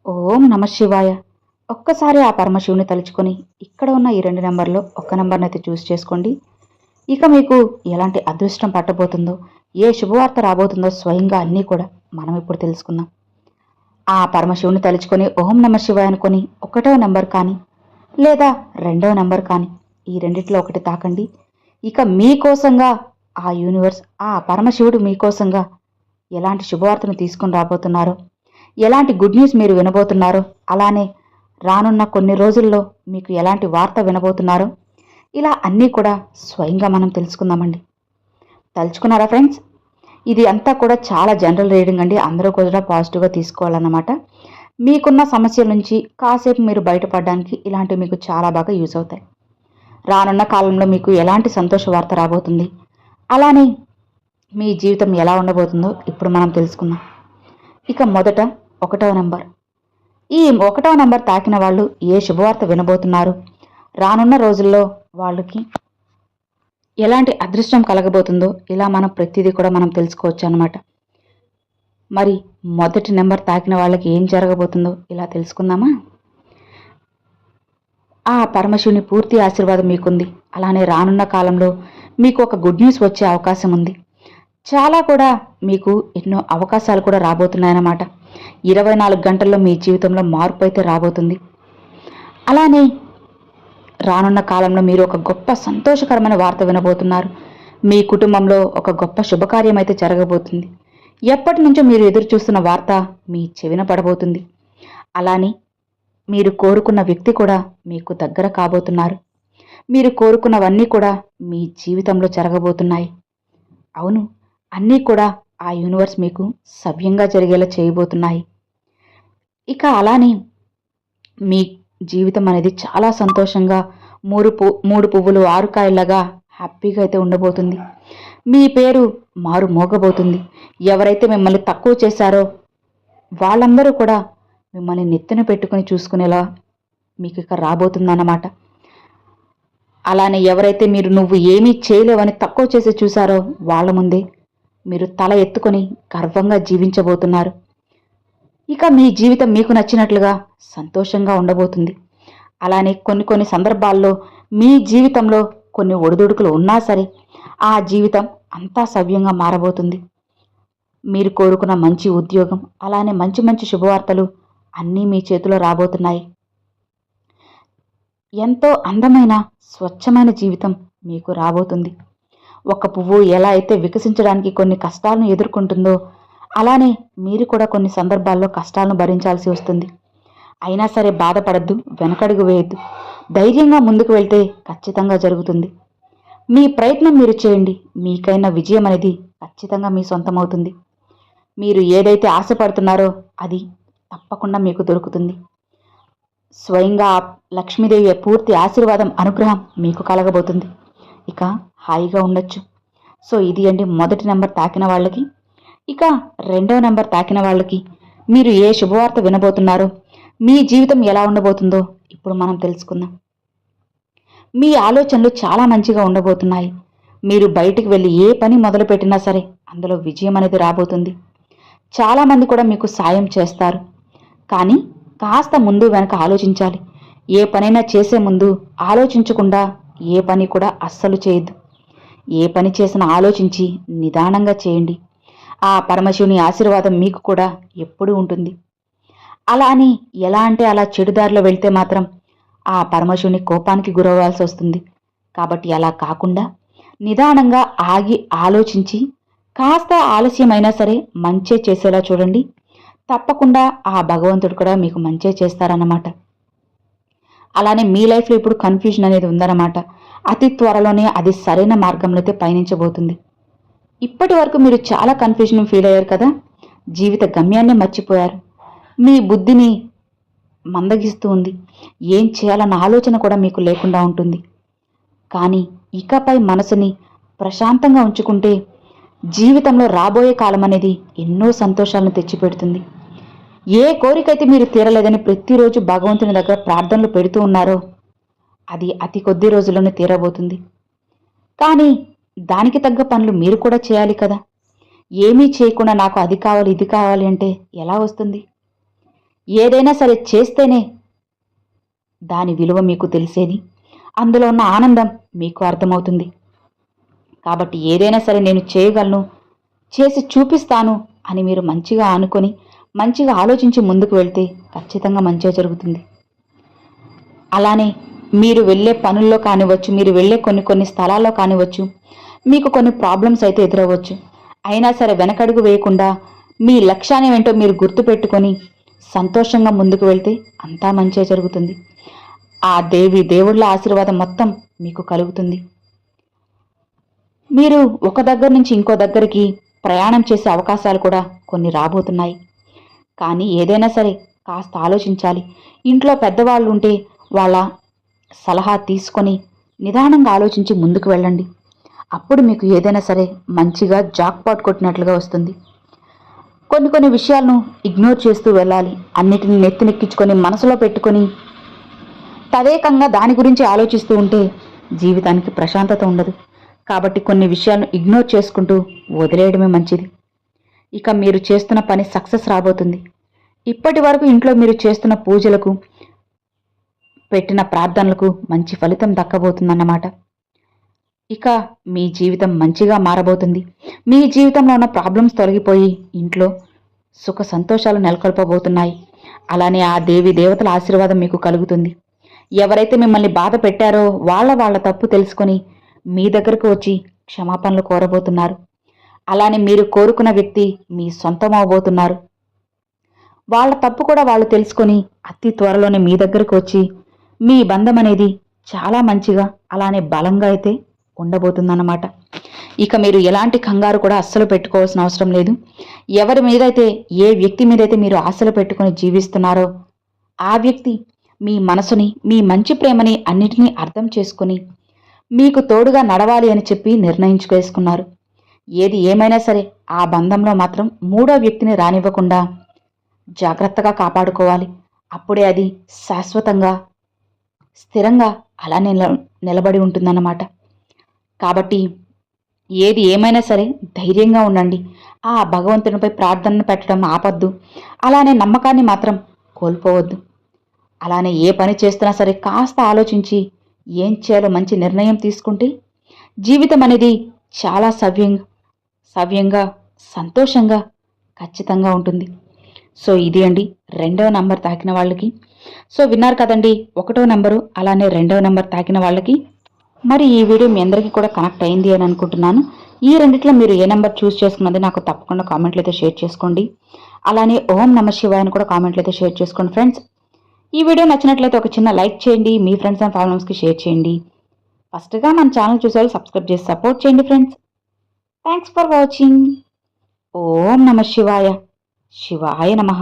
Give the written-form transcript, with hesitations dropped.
ఓం నమ శివాయ. ఒక్కసారి ఆ పరమశివుని తలుచుకొని ఇక్కడ ఉన్న ఈ 2 నంబర్‌లో ఒక్క నంబర్‌నైతే చూస్ చేసుకోండి. ఇక మీకు ఎలాంటి అదృష్టం పట్టబోతుందో, ఏ శుభవార్త రాబోతుందో స్వయంగా అన్నీ కూడా మనం ఇప్పుడు తెలుసుకుందాం. ఆ పరమశివుని తలుచుకొని ఓం నమ శివాయ అనుకొని ఒకటో నంబర్ కానీ, లేదా రెండో నంబర్ కానీ ఈ రెండిట్లో ఒకటి తాకండి. ఇక మీకోసంగా ఆ యూనివర్స్, ఆ పరమశివుడు మీకోసంగా ఎలాంటి శుభవార్తను తీసుకొని రాబోతున్నారో, ఎలాంటి గుడ్ న్యూస్ మీరు వినబోతున్నారో, అలానే రానున్న కొన్ని రోజుల్లో మీకు ఎలాంటి వార్త వినబోతున్నారో, ఇలా అన్నీ కూడా స్వయంగా మనం తెలుసుకుందామండి. తలుచుకున్నారా ఫ్రెండ్స్? ఇది అంతా కూడా చాలా జనరల్ రీడింగ్ అండి. అందరూ కూడా పాజిటివ్గా తీసుకోవాలన్నమాట. మీకున్న సమస్యల నుంచి కాసేపు మీరు బయటపడడానికి ఇలాంటివి మీకు చాలా బాగా యూజ్ అవుతాయి. రానున్న కాలంలో మీకు ఎలాంటి సంతోష వార్త రాబోతుంది, అలానే మీ జీవితం ఎలా ఉండబోతుందో ఇప్పుడు మనం తెలుసుకుందాం. ఇక మొదట ఒకటవ నంబర్. ఈ ఒకటవ నంబర్ తాకిన వాళ్ళు ఏ శుభవార్త వినబోతున్నారు, రానున్న రోజుల్లో వాళ్ళకి ఎలాంటి అదృష్టం కలగబోతుందో ఇలా మనం ప్రతిదీ కూడా మనం తెలుసుకోవచ్చు అన్నమాట. మరి మొదటి నెంబర్ తాకిన వాళ్ళకి ఏం జరగబోతుందో ఇలా తెలుసుకుందామా? ఆ పరమశివుని పూర్తి ఆశీర్వాదం మీకుంది. అలానే రానున్న కాలంలో మీకు ఒక గుడ్ న్యూస్ వచ్చే అవకాశం ఉంది. చాలా కూడా మీకు ఎన్నో అవకాశాలు కూడా రాబోతున్నాయన్నమాట. 24 గంటల్లో మీ జీవితంలో మార్పు అయితే రాబోతుంది. అలానే రానున్న కాలంలో మీరు ఒక గొప్ప సంతోషకరమైన వార్త వినబోతున్నారు. మీ కుటుంబంలో ఒక గొప్ప శుభకార్యం అయితే జరగబోతుంది. ఎప్పటి నుంచో మీరు ఎదురు చూస్తున్న వార్త మీ చెవిన పడబోతుంది. అలానే మీరు కోరుకున్న వ్యక్తి కూడా మీకు దగ్గర కాబోతున్నారు. మీరు కోరుకున్నవన్నీ కూడా మీ జీవితంలో జరగబోతున్నాయి. అవును, అన్నీ కూడా ఆ యూనివర్స్ మీకు సవ్యంగా జరిగేలా చేయబోతున్నాయి. ఇక అలానే మీ జీవితం అనేది చాలా సంతోషంగా మూడు పువ్వులు 6 కాయల్లాగా హ్యాపీగా అయితే ఉండబోతుంది. మీ పేరు మారు మోగబోతుంది. ఎవరైతే మిమ్మల్ని తక్కువ చేశారో వాళ్ళందరూ కూడా మిమ్మల్ని నెత్తిన పెట్టుకుని చూసుకునేలా మీకు ఇక రాబోతుందన్నమాట. అలానే ఎవరైతే నువ్వు ఏమీ చేయలేవని తక్కువ చేసి చూశారో వాళ్ళ ముందే మీరు తల ఎత్తుకొని గర్వంగా జీవించబోతున్నారు. ఇక మీ జీవితం మీకు నచ్చినట్లుగా సంతోషంగా ఉండబోతుంది. అలానే కొన్ని సందర్భాల్లో మీ జీవితంలో కొన్ని ఒడిదుడుకులు ఉన్నా సరే ఆ జీవితం అంతా సవ్యంగా మారబోతుంది. మీరు కోరుకున్న మంచి ఉద్యోగం, అలానే మంచి శుభవార్తలు అన్నీ మీ చేతిలో రాబోతున్నాయి. ఎంతో అందమైన స్వచ్ఛమైన జీవితం మీకు రాబోతుంది. ఒక పువ్వు ఎలా అయితే వికసించడానికి కొన్ని కష్టాలను ఎదుర్కొంటుందో అలానే మీరు కూడా కొన్ని సందర్భాల్లో కష్టాలను భరించాల్సి వస్తుంది. అయినా సరే బాధపడద్దు, వెనకడుగు వేయద్దు. ధైర్యంగా ముందుకు వెళ్తే ఖచ్చితంగా జరుగుతుంది. మీ ప్రయత్నం మీరు చేయండి. మీకైనా విజయం అనేది ఖచ్చితంగా మీ సొంతమవుతుంది. మీరు ఏదైతే ఆశపడుతున్నారో అది తప్పకుండా మీకు దొరుకుతుంది. స్వయంగా లక్ష్మీదేవి పూర్తి ఆశీర్వాదం, అనుగ్రహం మీకు కలగబోతుంది. ఇక హాయిగా ఉండొచ్చు. సో ఇది అండి మొదటి నెంబర్ తాకిన వాళ్ళకి. ఇక రెండవ నెంబర్ తాకిన వాళ్ళకి మీరు ఏ శుభవార్త వినబోతున్నారో, మీ జీవితం ఎలా ఉండబోతుందో ఇప్పుడు మనం తెలుసుకుందాం. మీ ఆలోచనలు చాలా మంచిగా ఉండబోతున్నాయి. మీరు బయటికి వెళ్ళి ఏ పని మొదలుపెట్టినా సరే అందులో విజయం అనేది రాబోతుంది. చాలామంది కూడా మీకు సాయం చేస్తారు. కానీ కాస్త ముందు వెనక ఆలోచించాలి. ఏ పనైనా చేసే ముందు ఆలోచించకుండా ఏ పని కూడా అస్సలు చేయొద్దు. ఏ పని చేసినా ఆలోచించి నిదానంగా చేయండి. ఆ పరమశివుని ఆశీర్వాదం మీకు కూడా ఎప్పుడూ ఉంటుంది. అలా అని ఎలా అంటే అలా చెడుదారిలో వెళ్తే మాత్రం ఆ పరమశివుని కోపానికి గురవ్వాల్సి వస్తుంది. కాబట్టి అలా కాకుండా నిదానంగా ఆగి ఆలోచించి కాస్త ఆలస్యమైనా సరే మంచే చేసేలా చూడండి. తప్పకుండా ఆ భగవంతుడు కూడా మీకు మంచే చేస్తారన్నమాట. అలానే మీ లైఫ్లో ఇప్పుడు కన్ఫ్యూజన్ అనేది ఉందన్నమాట. అతి త్వరలోనే అది సరైన మార్గంలో అయితే పయనించబోతుంది. ఇప్పటి వరకు మీరు చాలా కన్ఫ్యూజన్ ఫీల్ అయ్యారు కదా, జీవిత గమ్యాన్ని మర్చిపోయారు. మీ బుద్ధిని మందగిస్తూ ఉంది. ఏం చేయాలన్న ఆలోచన కూడా మీకు లేకుండా ఉంటుంది. కానీ ఇకపై మనసుని ప్రశాంతంగా ఉంచుకుంటే జీవితంలో రాబోయే కాలం అనేది ఎన్నో సంతోషాలను తెచ్చిపెడుతుంది. ఏ కోరికైతే మీరు తీరలేదని ప్రతిరోజు భగవంతుని దగ్గర ప్రార్థనలు పెడుతూ ఉన్నారో అది అతి కొద్ది రోజుల్లోనే తీరబోతుంది. కానీ దానికి తగ్గ పనులు మీరు కూడా చేయాలి కదా. ఏమీ చేయకుండా నాకు అది కావాలి ఇది కావాలి అంటే ఎలా వస్తుంది? ఏదైనా సరే చేస్తేనే దాని విలువ మీకు తెలిసేది, అందులో ఉన్న ఆనందం మీకు అర్థమవుతుంది. కాబట్టి ఏదైనా సరే నేను చేయగలను, చేసి చూపిస్తాను అని మీరు మంచిగా అనుకొని మంచిగా ఆలోచించి ముందుకు వెళ్తే ఖచ్చితంగా మంచిగా జరుగుతుంది. అలానే మీరు వెళ్ళే పనుల్లో కానివ్వచ్చు, మీరు వెళ్ళే కొన్ని స్థలాల్లో కానివ్వచ్చు, మీకు కొన్ని ప్రాబ్లమ్స్ అయితే ఎదురవ్వచ్చు. అయినా సరే వెనకడుగు వేయకుండా మీ లక్ష్యాన్ని ఏంటో మీరు గుర్తుపెట్టుకొని సంతోషంగా ముందుకు వెళ్తే అంతా మంచిగా జరుగుతుంది. ఆ దేవుళ్ళ ఆశీర్వాదం మొత్తం మీకు కలుగుతుంది. మీరు ఒక దగ్గర నుంచి ఇంకో దగ్గరికి ప్రయాణం చేసే అవకాశాలు కూడా కొన్ని రాబోతున్నాయి. కానీ ఏదైనా సరే కాస్త ఆలోచించాలి. ఇంట్లో పెద్దవాళ్ళు ఉంటే వాళ్ళ సలహా తీసుకొని నిదానంగా ఆలోచించి ముందుకు వెళ్ళండి. అప్పుడు మీకు ఏదైనా సరే మంచిగా జాక్పాట్ కొట్టినట్లుగా వస్తుంది. కొన్ని విషయాలను ఇగ్నోర్ చేస్తూ వెళ్ళాలి. అన్నిటిని నెత్తినెక్కించుకొని మనసులో పెట్టుకొని తదేకంగా దాని గురించి ఆలోచిస్తూ ఉంటే జీవితానికి ప్రశాంతత ఉండదు. కాబట్టి కొన్ని విషయాలను ఇగ్నోర్ చేసుకుంటూ వదిలేయడమే మంచిది. ఇక మీరు చేస్తున్న పని సక్సెస్ రాబోతుంది. ఇప్పటి వరకు ఇంట్లో మీరు చేస్తున్న పూజలకు, పెట్టిన ప్రార్థనలకు మంచి ఫలితం దక్కబోతుందన్నమాట. ఇక మీ జీవితం మంచిగా మారబోతుంది. మీ జీవితంలో ఉన్న ప్రాబ్లమ్స్ తొలగిపోయి ఇంట్లో సుఖ సంతోషాలు నెలకొల్పబోతున్నాయి. అలానే ఆ దేవతల ఆశీర్వాదం మీకు కలుగుతుంది. ఎవరైతే మిమ్మల్ని బాధ పెట్టారో వాళ్ళ తప్పు తెలుసుకొని మీ దగ్గరకు వచ్చి క్షమాపణలు కోరబోతున్నారు. అలానే మీరు కోరుకున్న వ్యక్తి మీ సొంతం అవబోతున్నారు. వాళ్ళ తప్పు కూడా వాళ్ళు తెలుసుకొని అతి త్వరలోనే మీ దగ్గరకు వచ్చి మీ బంధం అనేది చాలా మంచిగా అలానే బలంగా అయితే ఉండబోతుందన్నమాట. ఇక మీరు ఎలాంటి కంగారు కూడా అస్సలు పెట్టుకోవాల్సిన అవసరం లేదు. ఎవరి మీదైతే, ఏ వ్యక్తి మీదైతే మీరు ఆశలు పెట్టుకొని జీవిస్తున్నారో ఆ వ్యక్తి మీ మనసుని, మీ మంచి ప్రేమని అన్నిటినీ అర్థం చేసుకుని మీకు తోడుగా నడవాలి అని చెప్పి నిర్ణయించుకేసుకున్నారు. ఏది ఏమైనా సరే ఆ బంధంలో మాత్రం మూడో వ్యక్తిని రానివ్వకుండా జాగ్రత్తగా కాపాడుకోవాలి. అప్పుడే అది శాశ్వతంగా, స్థిరంగా అలా నిలబడి ఉంటుందన్నమాట. కాబట్టి ఏది ఏమైనా సరే ధైర్యంగా ఉండండి. ఆ భగవంతునిపై ప్రార్థనను పెట్టడం ఆపద్దు. అలానే నమ్మకాన్ని మాత్రం కోల్పోవద్దు. అలానే ఏ పని చేస్తున్నా సరే కాస్త ఆలోచించి ఏం చేయాలో మంచి నిర్ణయం తీసుకుంటే జీవితం అనేది చాలా సవ్యంగా సంతోషంగా ఖచ్చితంగా ఉంటుంది. సో ఇది అండి 2వ నంబర్ తాకిన వాళ్ళకి. సో విన్నారు కదండి, 1వ నంబరు అలానే 2వ నంబర్ తాకిన వాళ్ళకి. మరి ఈ వీడియో మీ అందరికీ కూడా కనెక్ట్ అయింది అని అనుకుంటున్నాను. ఈ రెండిట్లో మీరు ఏ నెంబర్ చూస్ చేసుకున్నది నాకు తప్పకుండా కామెంట్లు అయితే షేర్ చేసుకోండి. అలానే ఓం నమ శివాయ అని కూడా కామెంట్లు అయితే షేర్ చేసుకోండి ఫ్రెండ్స్. ఈ వీడియో నచ్చినట్లయితే ఒక చిన్న లైక్ చేయండి. మీ ఫ్రెండ్స్ అండ్ ఫ్యామిలీస్కి షేర్ చేయండి. ఫస్ట్గా మన ఛానల్ చూసేవాళ్ళు సబ్స్క్రైబ్ చేసి సపోర్ట్ చేయండి ఫ్రెండ్స్. Thanks for watching. ఓం నమ శివాయ. శివాయ నమః.